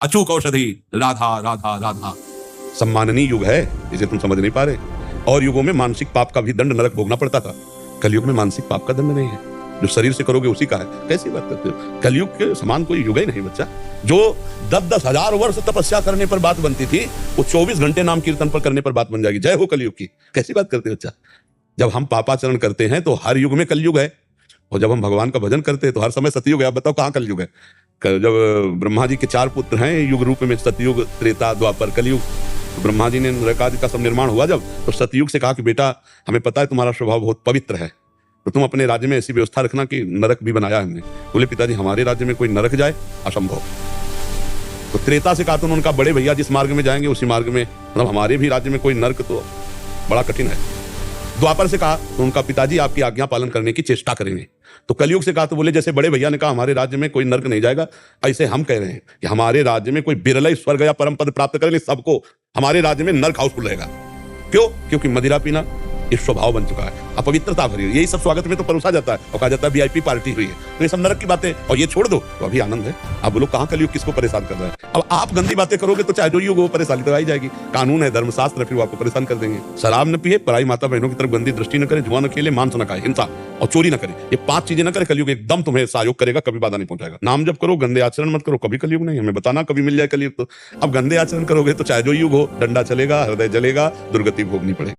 अचूक औषधि राधा राधा राधा। सम्माननीय युग है, इसे तुम समझ नहीं पा रहे। और युगों में मानसिक पाप का भी दंड नरक भोगना पड़ता था, कलयुग में मानसिक पाप का दंड नहीं है, जो शरीर से करोगे उसी का है। कैसी बात करते हो? कलयुग के समान कोई युग ही नहीं बच्चा। जो 10-10 हजार वर्ष तपस्या करने पर बात बनती थी, वो 24 घंटे नाम कीर्तन पर करने पर बात बन जाएगी। जय हो कलयुग की। कैसी बात करते हो बच्चा? जब हम पापाचरण करते हैं तो हर युग में कलयुग है, और जब हम भगवान का भजन करते हैं तो हर समय सतयुग है। आप बताओ कहाँ कलयुग है? जब ब्रह्मा जी के 4 पुत्र हैं युग रूप में, सतयुग, त्रेता, द्वापर, कलयुग। तो ब्रह्मा जी ने नरक आदि का सब निर्माण हुआ जब, तो सतयुग से कहा कि बेटा हमें पता है तुम्हारा स्वभाव बहुत पवित्र है, तो तुम अपने राज्य में ऐसी व्यवस्था रखना कि नरक भी बनाया हमने। बोले पिताजी हमारे राज्य में कोई नरक जाए, असंभव। तो त्रेता से कहा तो उनका बड़े भैया जिस मार्ग में जाएंगे उसी मार्ग में, मतलब हमारे भी राज्य में कोई नरक तो बड़ा कठिन है। द्वापर से कहा तो उनका पिताजी आपकी आज्ञा पालन करने की चेष्टा करेंगे। तो कलयुग से कहा तो बोले जैसे बड़े भैया ने कहा हमारे राज्य में कोई नरक नहीं जाएगा, ऐसे हम कह रहे हैं कि हमारे राज्य में कोई बिरला स्वर्ग या परम पद प्राप्त करेंगे, सबको हमारे राज्य में नरक हाउसफुल रहेगा। क्यों? क्योंकि मदिरा पीना ये स्वभाव बन चुका है, अपवित्रता भरी है। यही सब स्वागत में तो परोसा जाता है और कहा जाता है वीआईपी पार्टी हुई है, तो ये सब नरक की बातें। और ये छोड़ दो तो अभी आनंद है। आप बोलो कहाँ कलयुग किसको परेशान कर रहा है? अब आप गंदी बातें करोगे तो चाहे जो युग हो परेशानी तो आई जाएगी। कानून है, धर्मशास्त्र, फिर वो आपको परेशान कर देंगे। शराब न पिए, पराई माता बहनों की तरफ गंदी दृष्टि न करे, जुआ न खेले, मांस न खाए, हिंसा और चोरी न करे। ये 5 चीजें न करे, कलयुग एकदम तुम्हें सहयोग करेगा, कभी बाधा नहीं पहुंचाएगा। नाम जब करो, गंदे आचरण मत करो, कभी कलयुग नहीं। हमें बताना कभी मिल जाए कलयुग। तो अब गंदे आचरण करोगे तो चाहे जो युग हो, डंडा चलेगा, हृदय जलेगा, दुर्गति भोगनी पड़ेगी।